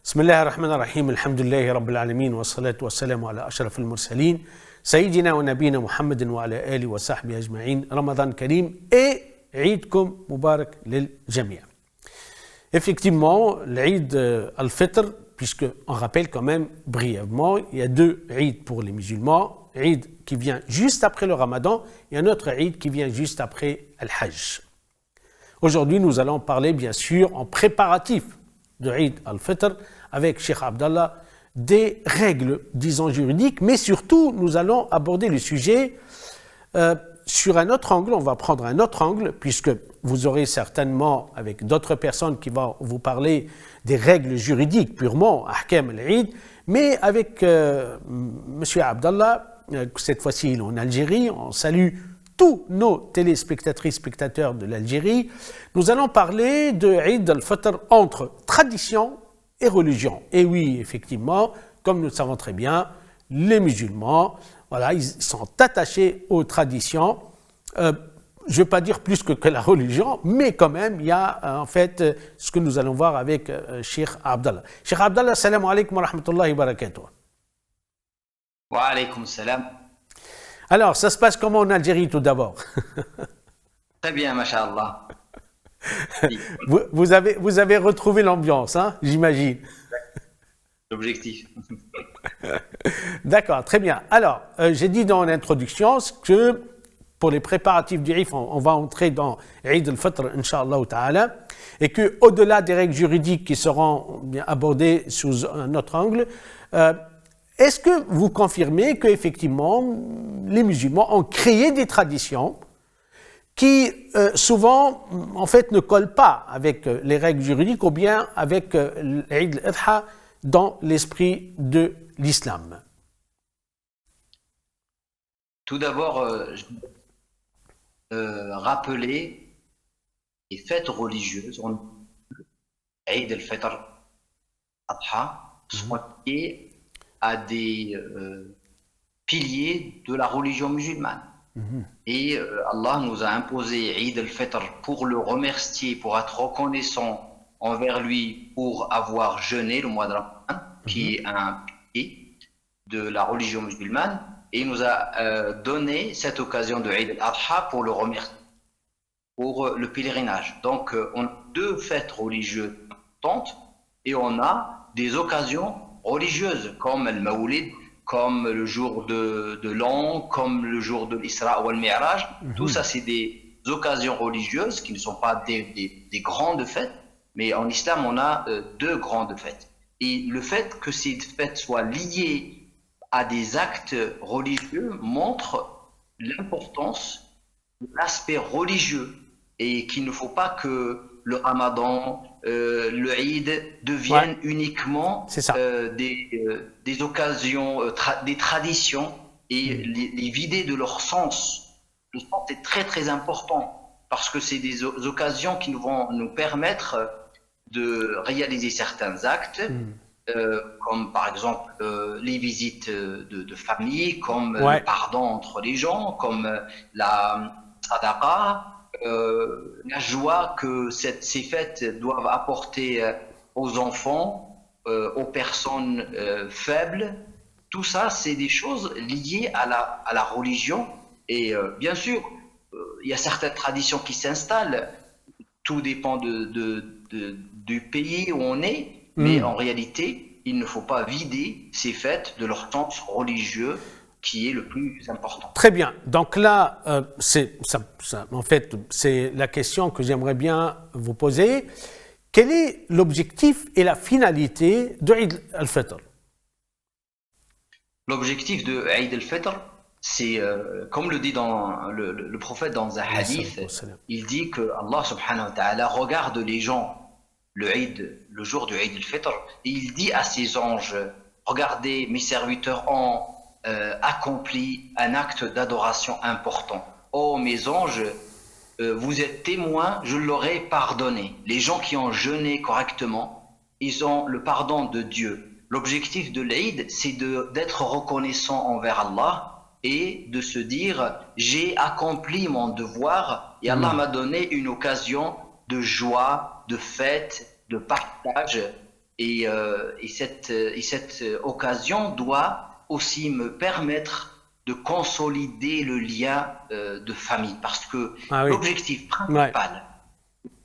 بسم الله الرحمن الرحيم الحمد لله رب العالمين والصلاة والسلام على أشرف المرسلين سيدنا ونبينا محمد وعلى آله وصحبه أجمعين رمضان كريم et عيدكم مبارك للجميع. Effectivement, l'Eid al-Fitr, puisqu'on rappelle quand même brièvement, il y a deux Eid pour les musulmans, Eid qui vient juste après le Ramadan et un autre Eid qui vient juste après Al-Hajj. Aujourd'hui, nous allons parler bien sûr en préparatif de Eid al-Fitr avec Cheikh Abdallah des règles, disons juridiques, mais surtout nous allons aborder le sujet sur un autre angle. On va prendre un autre angle puisque vous aurez certainement avec d'autres personnes qui vont vous parler des règles juridiques purement, Ahkam al-Eid, mais avec Monsieur Abdallah, cette fois-ci il est en Algérie, on salue tous nos téléspectatrices, spectateurs de l'Algérie. Nous allons parler de Eid al-Fitr entre tradition et religion. Et oui, effectivement, comme nous le savons très bien, les musulmans, voilà, ils sont attachés aux traditions. Je ne vais pas dire plus que la religion, mais quand même, il y a en fait ce que nous allons voir avec Cheikh Abdallah. Cheikh Abdallah, salam alaikum wa rahmatullahi wa barakatuh. Wa alaykum salam. Alors, ça se passe comment en Algérie tout d'abord? Très bien, masha'Allah. Vous avez retrouvé l'ambiance, hein, j'imagine. L'objectif. D'accord, très bien. Alors, j'ai dit dans l'introduction que pour les préparatifs du Eid, on va entrer dans Eid al-Fitr, Inch'Allah ta'ala, et qu'au-delà des règles juridiques qui seront bien abordées sous un autre angle, est-ce que vous confirmez qu'effectivement, les musulmans ont créé des traditions qui souvent, en fait, ne collent pas avec les règles juridiques ou bien avec l'Eid al-Adha dans l'esprit de l'islam? Tout d'abord, rappeler les fêtes religieuses, Eid al-Fitr, Adha, sont liées à des piliers de la religion musulmane. Et Allah nous a imposé Eid al-Fitr pour le remercier, pour être reconnaissant envers lui, pour avoir jeûné le mois de Ramadan, qui est un pilier de la religion musulmane. Et il nous a donné cette occasion de Eid al-Adha pour le remercier, pour le pèlerinage. Donc on a deux fêtes religieuses importantes et on a des occasions religieuses comme le Mawlid, comme le jour de l'an, comme le jour de l'Isra ou al-Mi'raj. Tout ça, c'est des occasions religieuses qui ne sont pas des grandes fêtes, mais en islam, on a deux grandes fêtes. Et le fait que ces fêtes soient liées à des actes religieux montre l'importance de l'aspect religieux et qu'il ne faut pas que le Ramadan, le Eid deviennent uniquement des occasions, des traditions et les vider de leur sens. Le sens est très très important parce que c'est des occasions qui vont nous permettre de réaliser certains actes, comme par exemple les visites de famille, comme le pardon entre les gens, comme la sadaqa, la joie que ces fêtes doivent apporter aux enfants, aux personnes faibles. Tout ça, c'est des choses liées à la religion. Et bien sûr, il y a certaines traditions qui s'installent. Tout dépend du pays où on est. Mais en réalité, il ne faut pas vider ces fêtes de leur sens religieux qui est le plus important. Très bien. Donc là, en fait, c'est la question que j'aimerais bien vous poser. Quel est l'objectif et la finalité de Eid al-Fitr? L'objectif de Eid al-Fitr, c'est, comme le dit le prophète dans un hadith, il dit que Allah subhanahu wa ta'ala regarde les gens le jour du Eid al-Fitr et il dit à ses anges, regardez, mes serviteurs ont accompli un acte d'adoration important. Oh mes anges, vous êtes témoins, je leur ai pardonné. Les gens qui ont jeûné correctement, ils ont le pardon de Dieu. L'objectif de l'Eid, c'est d'être reconnaissant envers Allah et de se dire, j'ai accompli mon devoir et Allah m'a donné une occasion de joie, de fête, de partage cette occasion doit aussi me permettre de consolider le lien de famille. Parce que l'objectif principal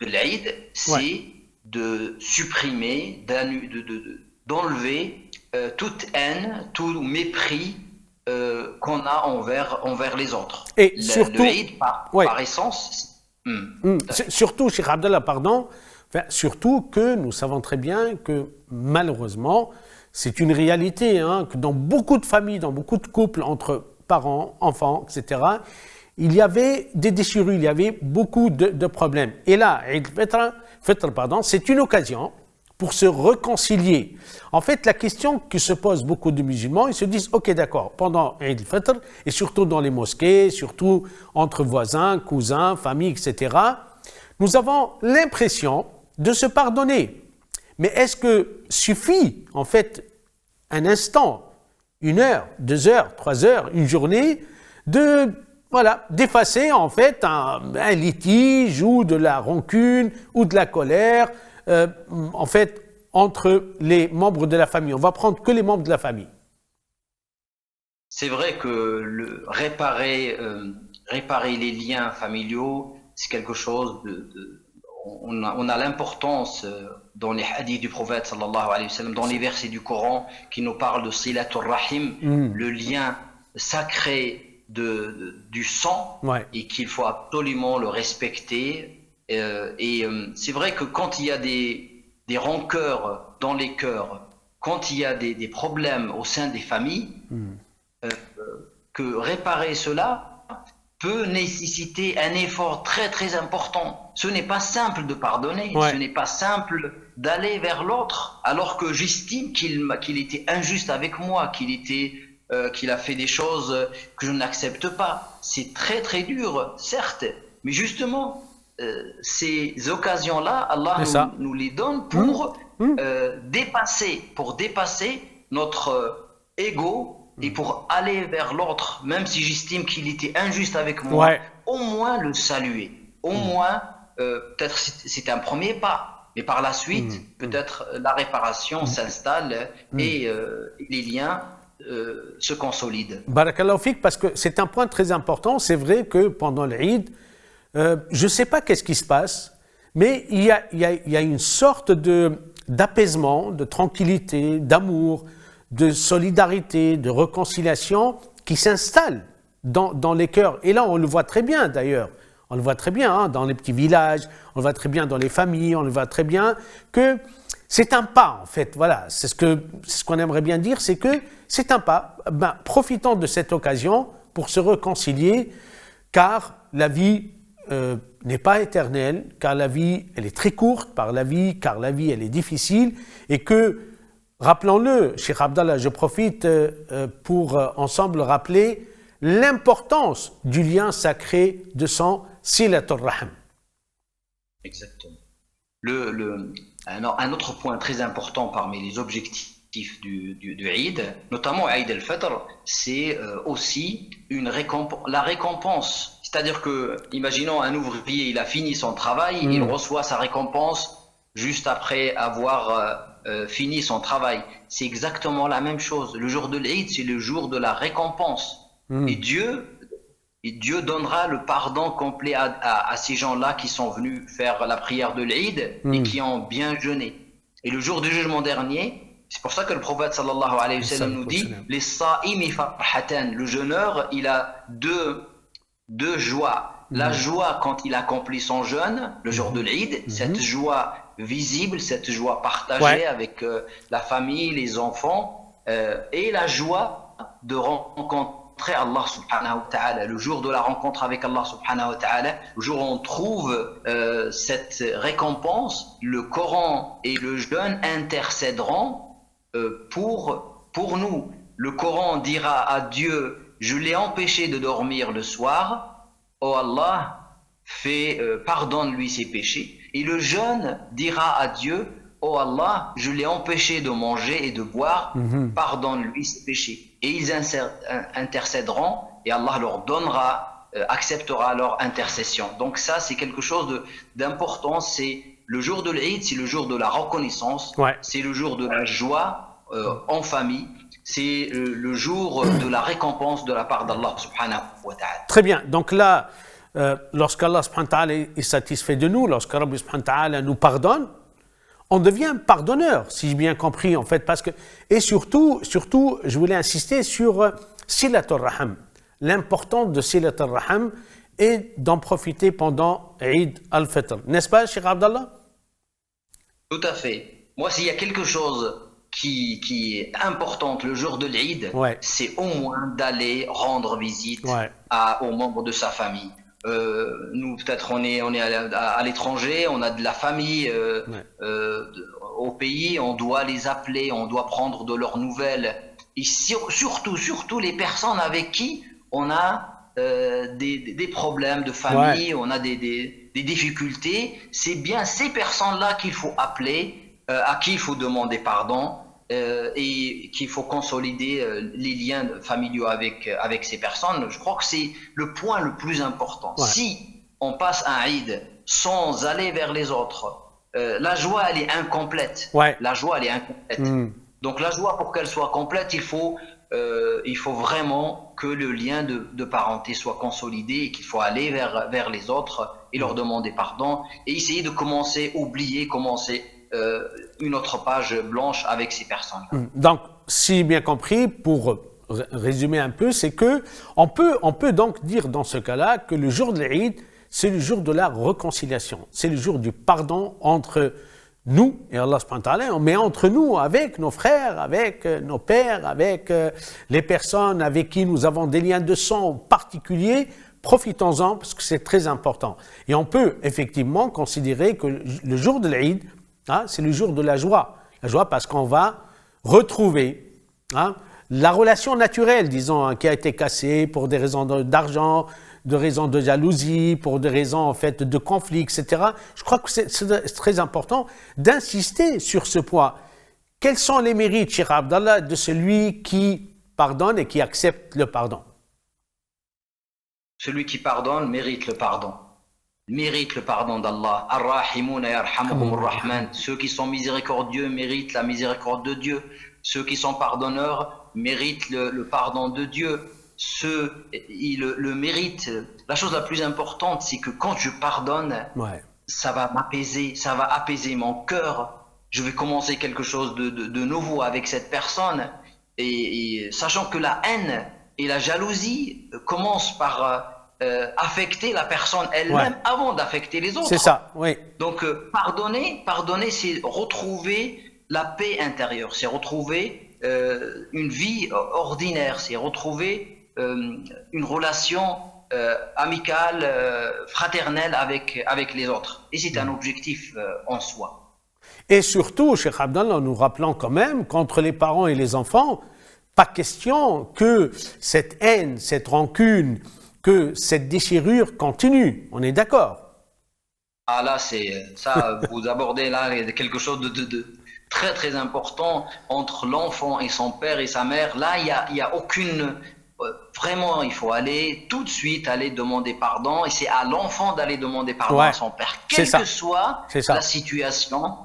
de l'Aïd, c'est de supprimer, d'enlever toute haine, tout mépris qu'on a envers les autres. Et surtout, le Eid, par essence, surtout, Cheikh Abdallah, pardon, surtout que nous savons très bien que malheureusement, c'est une réalité, que dans beaucoup de familles, dans beaucoup de couples entre parents, enfants, etc., il y avait des déchirures, il y avait beaucoup de problèmes. Et là, Eid al-Fitr, c'est une occasion pour se réconcilier. En fait, la question que se posent beaucoup de musulmans, ils se disent, ok, d'accord, pendant Eid al-Fitr, et surtout dans les mosquées, surtout entre voisins, cousins, familles, etc., nous avons l'impression de se pardonner. Mais est-ce que suffit, en fait, un instant, 1 heure, 2 heures, 3 heures, une journée, d'effacer, en fait, un litige ou de la rancune ou de la colère, en fait, entre les membres de la famille. On va prendre que les membres de la famille. C'est vrai que réparer les liens familiaux, c'est quelque chose on a l'importance dans les hadiths du prophète sallallahu alayhi wa sallam, dans les versets du Coran qui nous parlent de Silatul Rahim, le lien sacré du sang, et qu'il faut absolument le respecter. C'est vrai que quand il y a des rancœurs dans les cœurs, quand il y a des problèmes au sein des familles, que réparer cela peut nécessiter un effort très très important. Ce n'est pas simple de pardonner, ce n'est pas simple d'aller vers l'autre, alors que j'estime qu'il était injuste avec moi, qu'il a fait des choses que je n'accepte pas. C'est très très dur, certes, mais justement, ces occasions-là, Allah nous les donne pour dépasser notre ego, et pour aller vers l'autre, même si j'estime qu'il était injuste avec moi, au moins le saluer. Au moins, peut-être c'est un premier pas, mais par la suite, peut-être la réparation s'installe et les liens se consolident. Barakallahu fik, parce que c'est un point très important. C'est vrai que pendant l'Eid, je ne sais pas qu'est-ce qui se passe, mais il y a une sorte d'apaisement, de tranquillité, d'amour, de solidarité, de réconciliation qui s'installe dans les cœurs. Et là, on le voit très bien d'ailleurs. On le voit très bien dans les petits villages, on le voit très bien dans les familles, on le voit très bien que c'est un pas en fait. Voilà, c'est ce qu'on aimerait bien dire, c'est que c'est un pas. Profitons de cette occasion pour se réconcilier, car la vie n'est pas éternelle, car la vie, elle est très courte, car la vie, elle est difficile, et que rappelons-le, Cheikh Abdallah, je profite pour ensemble rappeler l'importance du lien sacré de sang, Silatul Rahim. Exactement. Un autre point très important parmi les objectifs du Eid, notamment Eid al-Fitr, c'est aussi la récompense. C'est-à-dire que, imaginons un ouvrier, il a fini son travail, il reçoit sa récompense juste après avoir fini son travail. C'est exactement la même chose. Le jour de l'Eid, c'est le jour de la récompense. Et Dieu donnera le pardon complet à ces gens-là qui sont venus faire la prière de l'Eid et qui ont bien jeûné. Et le jour du jugement dernier, c'est pour ça que le prophète sallallahu alayhi wa sallam nous dit les sa'imi farhatan, le jeûneur, il a deux joies. La joie quand il accomplit son jeûne, le jour de l'Eid, cette joie visible, cette joie partagée avec la famille, les enfants, et la joie de rencontrer Allah subhanahu wa ta'ala, le jour de la rencontre avec Allah subhanahu wa ta'ala, le jour où on trouve cette récompense. Le Coran et le jeûne intercéderont pour nous. Le Coran dira à Dieu: je l'ai empêché de dormir le soir, oh Allah, pardonne-lui ses péchés. Et le jeûne dira à Dieu: oh Allah, je l'ai empêché de manger et de boire, pardonne-lui ses péchés. Et ils intercéderont et Allah leur donnera, acceptera leur intercession. Donc ça, c'est quelque chose d'important, c'est le jour de l'Eid, c'est le jour de la reconnaissance, Ouais. c'est le jour de la joie en famille, c'est le jour de la récompense de la part d'Allah subhanahu wa ta'ala. Très bien. Donc là, lorsqu'Allah subhanahu wa ta'ala est satisfait de nous, lorsque Rabbi subhanahu wa ta'ala nous pardonne, on devient pardonneur, si j'ai bien compris, en fait, parce que, et surtout, je voulais insister sur Silatul Raham, l'importance de Silatul Raham et d'en profiter pendant Eid al-Fitr. N'est-ce pas, Cheikh Abdallah? Tout à fait. Moi, s'il y a quelque chose qui est important le jour de l'Eid, Ouais. c'est au moins d'aller rendre visite Ouais. aux membres de sa famille. Nous, peut-être, on est à l'étranger, on a de la famille au pays, on doit les appeler, on doit prendre de leurs nouvelles. Et surtout les personnes avec qui on a des problèmes de famille, on a des difficultés. C'est bien ces personnes-là qu'il faut appeler, à qui il faut demander pardon. Et qu'il faut consolider les liens familiaux avec ces personnes. Je crois que c'est le point le plus important. Ouais. Si on passe un Eid sans aller vers les autres, la joie, elle est incomplète. Ouais. La joie, elle est incomplète. Donc la joie, pour qu'elle soit complète, il faut vraiment que le lien de parenté soit consolidé et qu'il faut aller vers les autres et leur demander pardon et essayer de commencer une autre page blanche avec ces personnes. Donc, si bien compris, pour résumer un peu, c'est que on peut donc dire dans ce cas-là que le jour de l'Eid, c'est le jour de la réconciliation, c'est le jour du pardon entre nous et Allah subhanahu wa ta'ala, mais entre nous, avec nos frères, avec nos pères, avec les personnes avec qui nous avons des liens de sang particuliers. Profitons-en parce que c'est très important. Et on peut effectivement considérer que le jour de l'Eid, c'est le jour de la joie. La joie parce qu'on va retrouver la relation naturelle, disons, qui a été cassée pour des raisons d'argent, de raisons de jalousie, pour des raisons en fait de conflit, etc. Je crois que c'est très important d'insister sur ce point. Quels sont les mérites, Cheikh Abdallah, de celui qui pardonne et qui accepte le pardon? Celui qui pardonne mérite le pardon. Mérite le pardon d'Allah. Ar-Rahimouna yarhamuhumur Rahman. Ceux qui sont miséricordieux méritent la miséricorde de Dieu. Ceux qui sont pardonneurs méritent le pardon de Dieu. Ils le méritent. La chose la plus importante, c'est que quand je pardonne, ça va m'apaiser, ça va apaiser mon cœur. Je vais commencer quelque chose de nouveau avec cette personne. Et sachant que la haine et la jalousie commencent par affecter la personne elle-même avant d'affecter les autres. C'est ça, oui. Donc pardonner, c'est retrouver la paix intérieure, c'est retrouver une vie ordinaire, c'est retrouver une relation amicale, fraternelle avec les autres. Et c'est un objectif en soi. Et surtout, Cheikh Abdallah, nous rappelons quand même qu'entre les parents et les enfants, pas question que cette haine, cette rancune, que cette déchirure continue. On est d'accord? Ah là, vous abordez là quelque chose de très très important entre l'enfant et son père et sa mère. Là, il y a aucune... Vraiment, il faut aller tout de suite aller demander pardon et c'est à l'enfant d'aller demander pardon à son père. Quelle que soit la situation,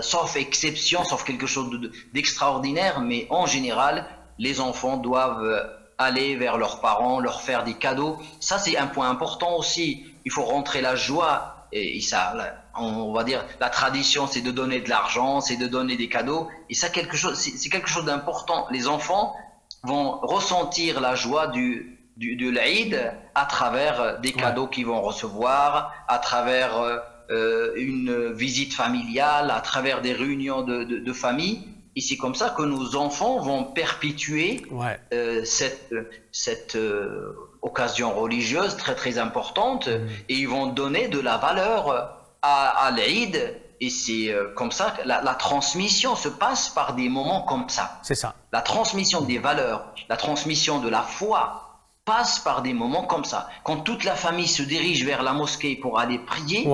sauf exception, sauf quelque chose d'extraordinaire, mais en général, les enfants doivent aller vers leurs parents, leur faire des cadeaux. Ça, c'est un point important aussi. Il faut rentrer la joie. Et ça, on va dire, la tradition, c'est de donner de l'argent, c'est de donner des cadeaux. Et ça, c'est quelque chose d'important. Les enfants vont ressentir la joie de l'Eid à travers des cadeaux qu'ils vont recevoir, à travers une visite familiale, à travers des réunions de famille. Et c'est comme ça que nos enfants vont perpétuer cette occasion religieuse très très importante et ils vont donner de la valeur à l'Eid. Et c'est comme ça que la transmission se passe par des moments comme ça. C'est ça. La transmission des valeurs, la transmission de la foi passe par des moments comme ça. Quand toute la famille se dirige vers la mosquée pour aller prier,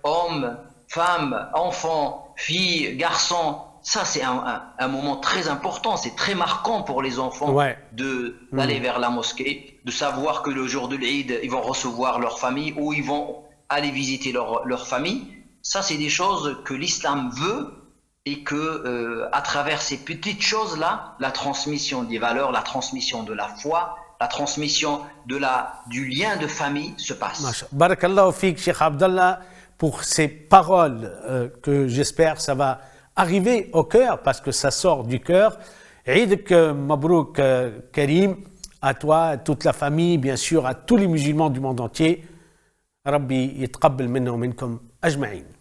hommes, femmes, enfants, filles, garçons, ça c'est un moment très important, c'est très marquant pour les enfants d'aller vers la mosquée, de savoir que le jour de l'Eid, ils vont recevoir leur famille ou ils vont aller visiter leur famille. Ça, c'est des choses que l'islam veut et que, à travers ces petites choses-là, la transmission des valeurs, la transmission de la foi, la transmission du lien de famille se passe. Barakallahu fik, Cheikh Abdallah, pour ces paroles que j'espère ça va arriver au cœur parce que ça sort du cœur. Eid Mabrouk Karim, à toi, à toute la famille, bien sûr, à tous les musulmans du monde entier. Rabbi yitqabbal minna wa minkum ajma'in.